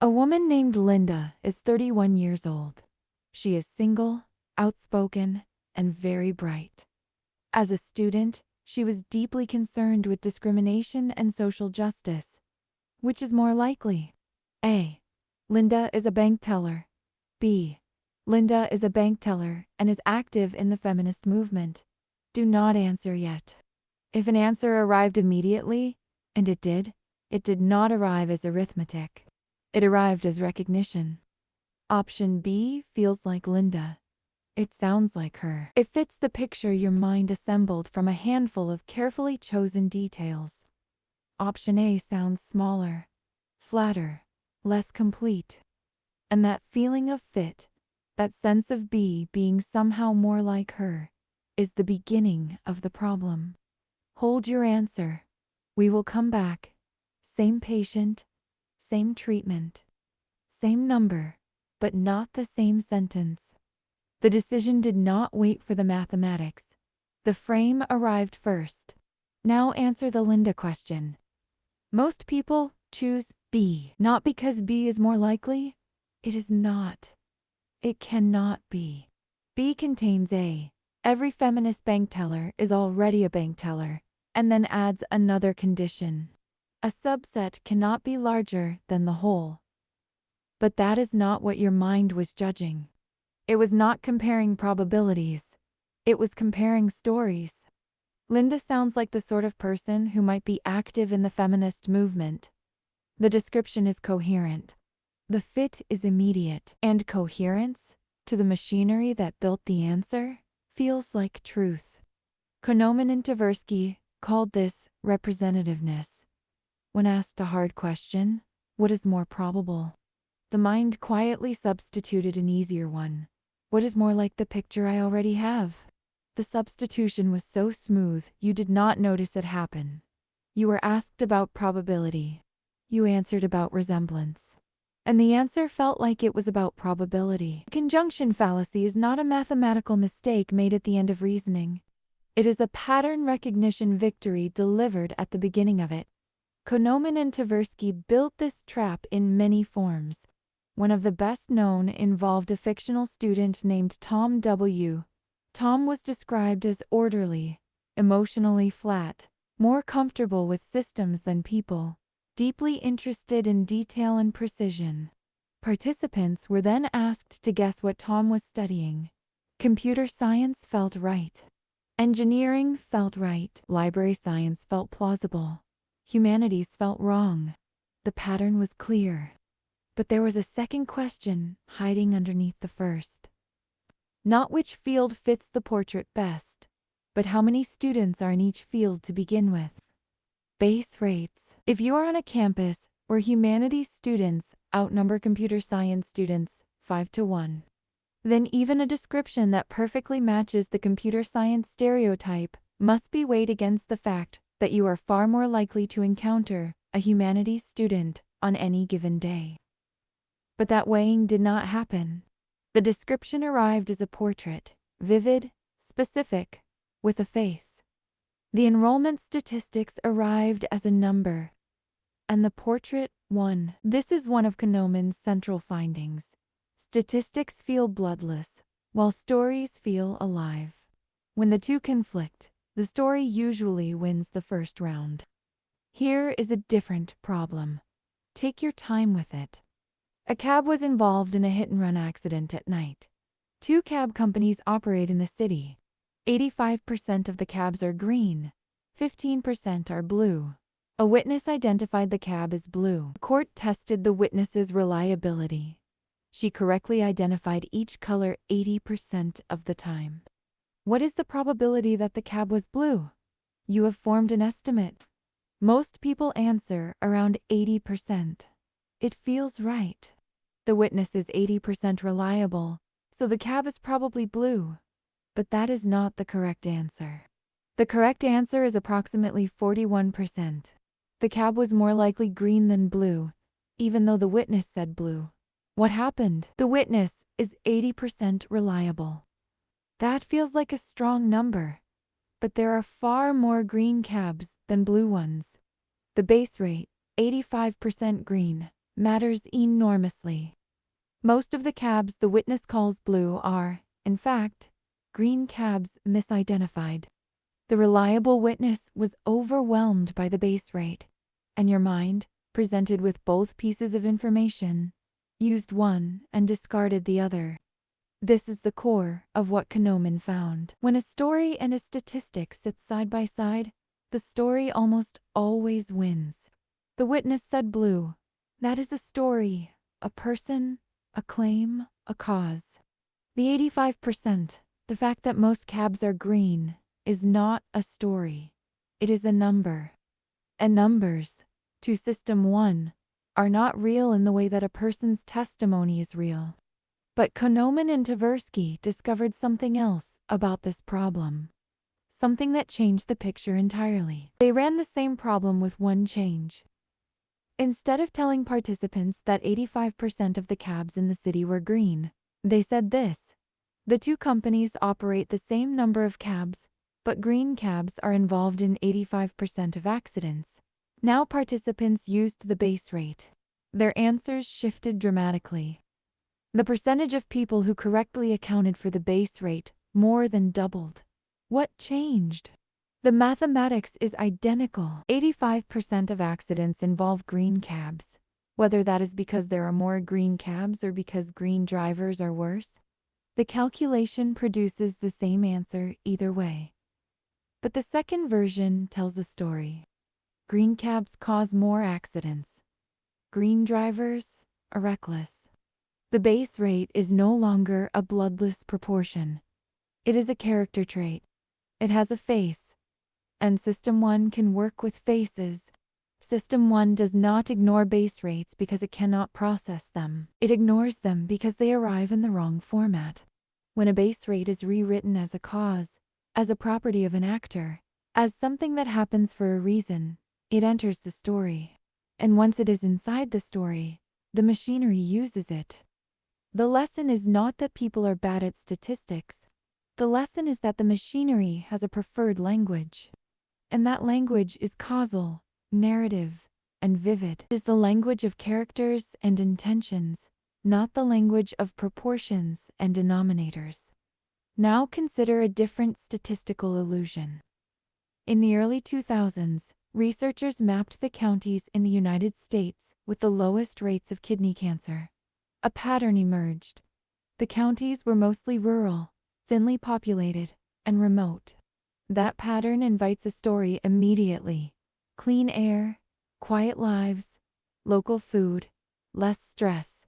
A woman named Linda is 31 years old. She is single, outspoken, and very bright. As a student, she was deeply concerned with discrimination and social justice. Which is more likely? A. Linda is a bank teller. B. Linda is a bank teller and is active in the feminist movement. Do not answer yet. If an answer arrived immediately, and it did not arrive as arithmetic. It arrived as recognition. Option B feels like Linda. It sounds like her. It fits the picture your mind assembled from a handful of carefully chosen details. Option A sounds smaller, flatter, less complete. And that feeling of fit, that sense of B being somehow more like her, is the beginning of the problem. Hold your answer. We will come back. Same patient, same treatment, same number, but not the same sentence. The decision did not wait for the mathematics. The frame arrived first. Now answer the Linda question. Most people choose B, not because B is more likely. It is not. It cannot be. B contains A. Every feminist bank teller is already a bank teller, and then adds another condition. A subset cannot be larger than the whole. But that is not what your mind was judging. It was not comparing probabilities. It was comparing stories. Linda sounds like the sort of person who might be active in the feminist movement. The description is coherent. The fit is immediate. And coherence, to the machinery that built the answer, feels like truth. Kahneman and Tversky called this representativeness. When asked a hard question, what is more probable? The mind quietly substituted an easier one. What is more like the picture I already have? The substitution was so smooth you did not notice it happen. You were asked about probability. You answered about resemblance. And the answer felt like it was about probability. Conjunction fallacy is not a mathematical mistake made at the end of reasoning. It is a pattern recognition victory delivered at the beginning of it. Kahneman and Tversky built this trap in many forms. One of the best known involved a fictional student named Tom W. Tom was described as orderly, emotionally flat, more comfortable with systems than people, deeply interested in detail and precision. Participants were then asked to guess what Tom was studying. Computer science felt right. Engineering felt right. Library science felt plausible. Humanities felt wrong. The pattern was clear. But there was a second question hiding underneath the first. Not which field fits the portrait best, but how many students are in each field to begin with. Base rates. If you are on a campus where humanities students outnumber computer science students 5-1, then even a description that perfectly matches the computer science stereotype must be weighed against the fact that you are far more likely to encounter a humanities student on any given day. But that weighing did not happen. The description arrived as a portrait, vivid, specific, with a face. The enrollment statistics arrived as a number, and the portrait won. This is one of Kahneman's central findings. Statistics feel bloodless, while stories feel alive. When the two conflict, the story usually wins the first round. Here is a different problem. Take your time with it. A cab was involved in a hit-and-run accident at night. 2 cab companies operate in the city. 85% of the cabs are green, 15% are blue. A witness identified the cab as blue. The court tested the witness's reliability. She correctly identified each color 80% of the time. What is the probability that the cab was blue? You have formed an estimate. Most people answer around 80%. It feels right. The witness is 80% reliable, so the cab is probably blue. But that is not the correct answer. The correct answer is approximately 41%. The cab was more likely green than blue, even though the witness said blue. What happened? The witness is 80% reliable. That feels like a strong number, but there are far more green cabs than blue ones. The base rate, 85% green, matters enormously. Most of the cabs the witness calls blue are, in fact, green cabs misidentified. The reliable witness was overwhelmed by the base rate, and your mind, presented with both pieces of information, used one and discarded the other. This is the core of what Kahneman found. When a story and a statistic sit side by side, the story almost always wins. The witness said blue. That is a story, a person, a claim, a cause. The 85%, the fact that most cabs are green, is not a story. It is a number. And numbers, to System 1, are not real in the way that a person's testimony is real. But Kahneman and Tversky discovered something else about this problem. Something that changed the picture entirely. They ran the same problem with one change. Instead of telling participants that 85% of the cabs in the city were green, they said this: the two companies operate the same number of cabs, but green cabs are involved in 85% of accidents. Now participants used the base rate. Their answers shifted dramatically. The percentage of people who correctly accounted for the base rate more than doubled. What changed? The mathematics is identical. 85% of accidents involve green cabs. Whether that is because there are more green cabs or because green drivers are worse, the calculation produces the same answer either way. But the second version tells a story. Green cabs cause more accidents. Green drivers are reckless. The base rate is no longer a bloodless proportion. It is a character trait. It has a face. And System 1 can work with faces. System 1 does not ignore base rates because it cannot process them. It ignores them because they arrive in the wrong format. When a base rate is rewritten as a cause, as a property of an actor, as something that happens for a reason, it enters the story. And once it is inside the story, the machinery uses it. The lesson is not that people are bad at statistics. The lesson is that the machinery has a preferred language. And that language is causal, narrative, and vivid. It is the language of characters and intentions, not the language of proportions and denominators. Now consider a different statistical illusion. In the early 2000s, researchers mapped the counties in the United States with the lowest rates of kidney cancer. A pattern emerged. The counties were mostly rural, thinly populated, and remote. That pattern invites a story immediately. Clean air, quiet lives, local food, less stress.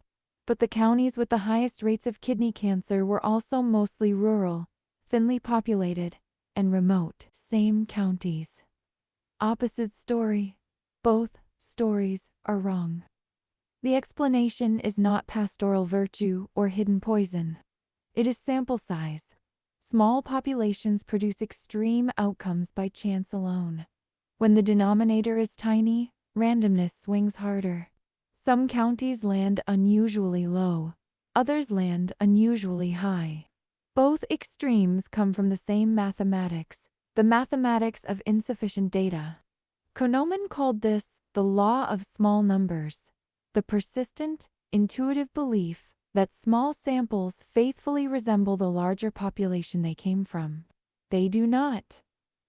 But the counties with the highest rates of kidney cancer were also mostly rural, thinly populated, and remote. Same counties. Opposite story. Both stories are wrong. The explanation is not pastoral virtue or hidden poison. It is sample size. Small populations produce extreme outcomes by chance alone. When the denominator is tiny, randomness swings harder. Some counties land unusually low. Others land unusually high. Both extremes come from the same mathematics, the mathematics of insufficient data. Kahneman called this the law of small numbers, the persistent, intuitive belief that small samples faithfully resemble the larger population they came from. They do not.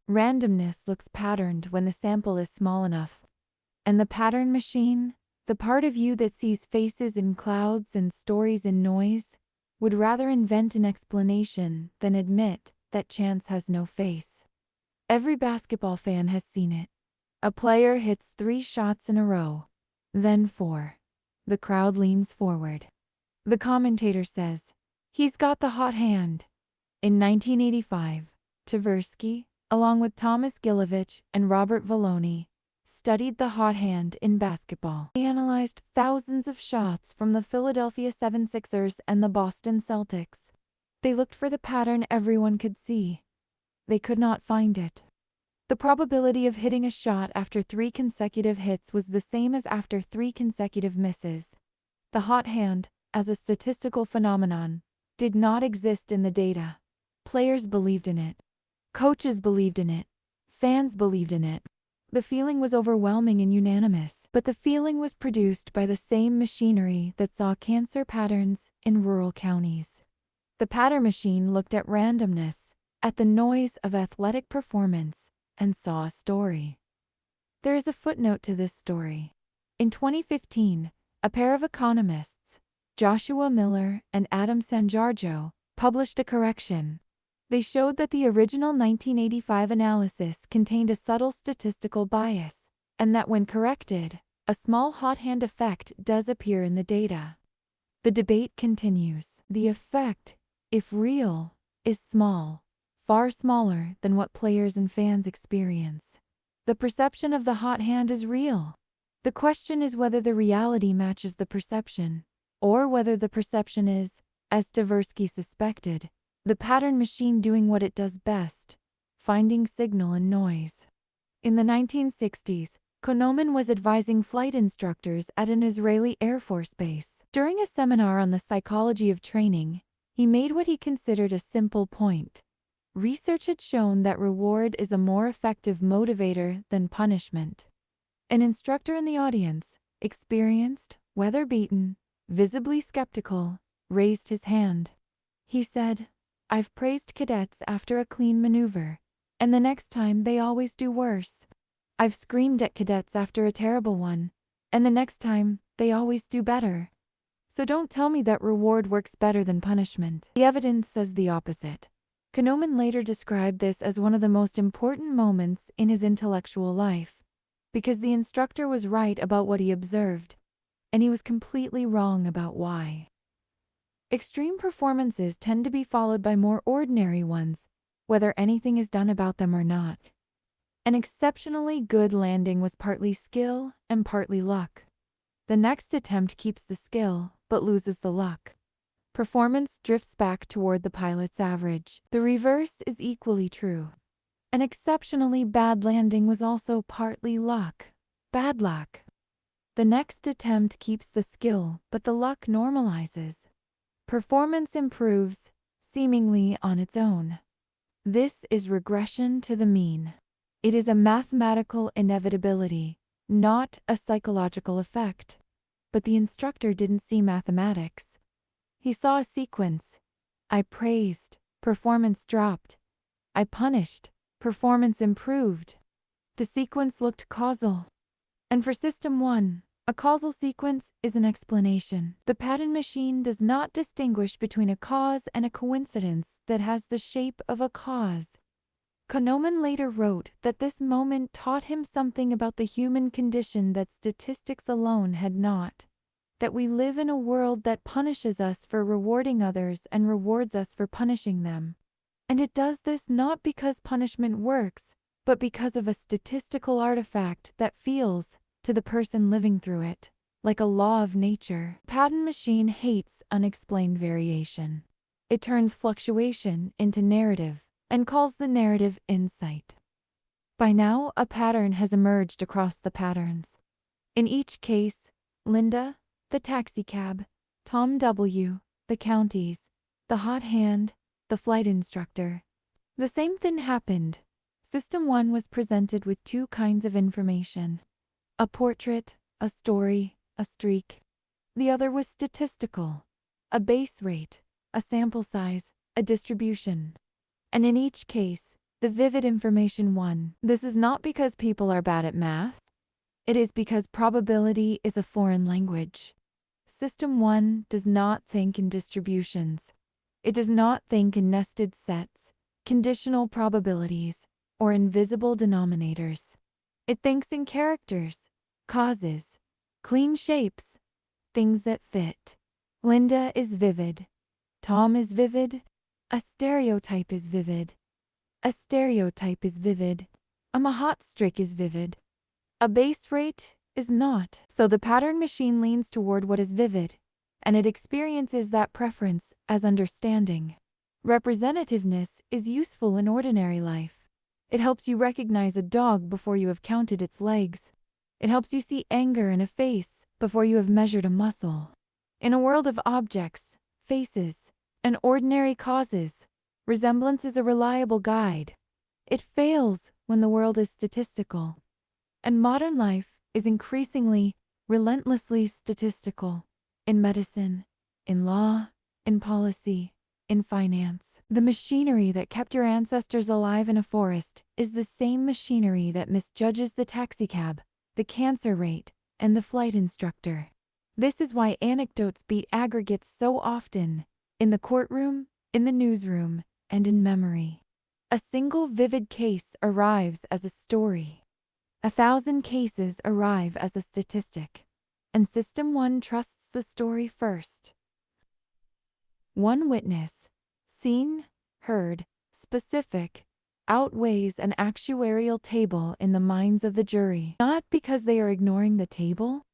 Randomness looks patterned when the sample is small enough. And the pattern machine, the part of you that sees faces in clouds and stories in noise, would rather invent an explanation than admit that chance has no face. Every basketball fan has seen it. A player hits 3 shots in a row, then 4. The crowd leans forward. The commentator says, "He's got the hot hand." In 1985, Tversky, along with Thomas Gilovich and Robert Vallone, studied the hot hand in basketball. They analyzed thousands of shots from the Philadelphia 76ers and the Boston Celtics. They looked for the pattern everyone could see. They could not find it. The probability of hitting a shot after 3 consecutive hits was the same as after 3 consecutive misses. The hot hand, as a statistical phenomenon, did not exist in the data. Players believed in it. Coaches believed in it. Fans believed in it. The feeling was overwhelming and unanimous, but the feeling was produced by the same machinery that saw cancer patterns in rural counties. The pattern machine looked at randomness, at the noise of athletic performance, and saw a story. There is a footnote to this story. In 2015, a pair of economists, Joshua Miller and Adam Sanjarjo, published a correction. They showed that the original 1985 analysis contained a subtle statistical bias, and that when corrected, a small hot hand effect does appear in the data. The debate continues. The effect, if real, is small, far smaller than what players and fans experience. The perception of the hot hand is real. The question is whether the reality matches the perception, or whether the perception is, as Tversky suspected, the pattern machine doing what it does best, finding signal in noise. In the 1960s, Kahneman was advising flight instructors at an Israeli Air Force base. During a seminar on the psychology of training, he made what he considered a simple point. Research had shown that reward is a more effective motivator than punishment. An instructor in the audience, experienced, weather-beaten, visibly skeptical, raised his hand. He said, "I've praised cadets after a clean maneuver, and the next time they always do worse. I've screamed at cadets after a terrible one, and the next time they always do better. So don't tell me that reward works better than punishment. The evidence says the opposite." Kahneman later described this as one of the most important moments in his intellectual life, because the instructor was right about what he observed, and he was completely wrong about why. Extreme performances tend to be followed by more ordinary ones, whether anything is done about them or not. An exceptionally good landing was partly skill and partly luck. The next attempt keeps the skill, but loses the luck. Performance drifts back toward the pilot's average. The reverse is equally true. An exceptionally bad landing was also partly luck, bad luck. The next attempt keeps the skill, but the luck normalizes. Performance improves, seemingly on its own. This is regression to the mean. It is a mathematical inevitability, not a psychological effect. But the instructor didn't see mathematics. He saw a sequence. I praised, performance dropped. I punished, performance improved. The sequence looked causal. And for System 1, a causal sequence is an explanation. The pattern machine does not distinguish between a cause and a coincidence that has the shape of a cause. Kahneman later wrote that this moment taught him something about the human condition that statistics alone had not. That we live in a world that punishes us for rewarding others and rewards us for punishing them. And it does this not because punishment works, but because of a statistical artifact that feels, to the person living through it, like a law of nature. Pattern machine hates unexplained variation. It turns fluctuation into narrative, and calls the narrative insight. By now, a pattern has emerged across the patterns. In each case, Linda, the taxicab, Tom W., the counties, the hot hand, the flight instructor. The same thing happened. System 1 was presented with two kinds of information. A portrait, a story, a streak. The other was statistical. A base rate, a sample size, a distribution. And in each case, the vivid information won. This is not because people are bad at math. It is because probability is a foreign language. System 1 does not think in distributions. It does not think in nested sets, conditional probabilities, or invisible denominators. It thinks in characters, causes, clean shapes, things that fit. Linda is vivid. Tom is vivid. A stereotype is vivid. A stereotype is vivid. A Mahatstrik is vivid. A base rate is not. So the pattern machine leans toward what is vivid, and it experiences that preference as understanding. Representativeness is useful in ordinary life. It helps you recognize a dog before you have counted its legs. It helps you see anger in a face before you have measured a muscle. In a world of objects, faces, and ordinary causes, resemblance is a reliable guide. It fails when the world is statistical. And modern life is increasingly, relentlessly statistical. In medicine, in law, in policy, in finance. The machinery that kept your ancestors alive in a forest is the same machinery that misjudges the taxicab, the cancer rate, and the flight instructor. This is why anecdotes beat aggregates so often, in the courtroom, in the newsroom, and in memory. A single vivid case arrives as a story. 1,000 cases arrive as a statistic. And System 1 trusts the story first. One witness, seen, heard, specific, outweighs an actuarial table in the minds of the jury. Not because they are ignoring the table,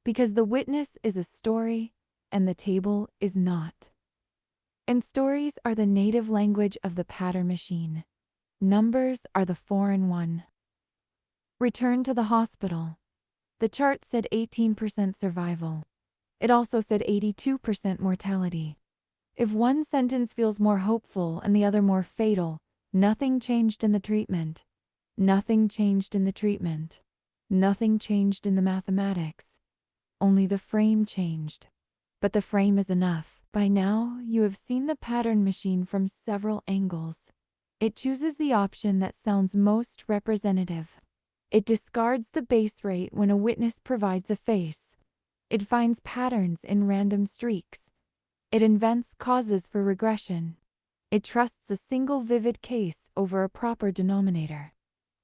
because the witness is a story and the table is not. And stories are the native language of the pattern machine. Numbers are the foreign one. Return to the hospital. The chart said 18% survival. It also said 82% mortality. If one sentence feels more hopeful and the other more fatal, nothing changed in the treatment. Nothing changed in the treatment. Nothing changed in the mathematics. Only the frame changed. But the frame is enough. By now, you have seen the pattern machine from several angles. It chooses the option that sounds most representative. It discards the base rate when a witness provides a face. It finds patterns in random streaks. It invents causes for regression. It trusts a single vivid case over a proper denominator.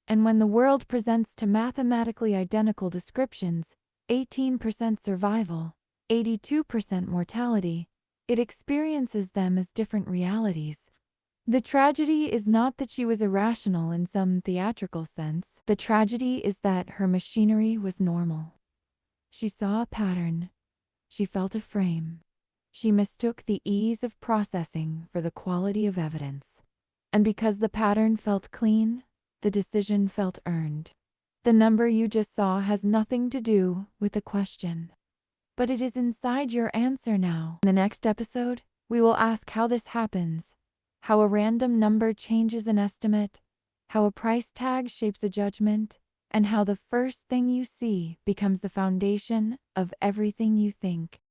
And when the world presents to mathematically identical descriptions, 18% survival, 82% mortality, it experiences them as different realities. The tragedy is not that she was irrational in some theatrical sense. The tragedy is that her machinery was normal. She saw a pattern. She felt a frame. She mistook the ease of processing for the quality of evidence. And because the pattern felt clean, the decision felt earned. The number you just saw has nothing to do with the question. But it is inside your answer now. In the next episode, we will ask how this happens, how a random number changes an estimate, how a price tag shapes a judgment, and how the first thing you see becomes the foundation of everything you think.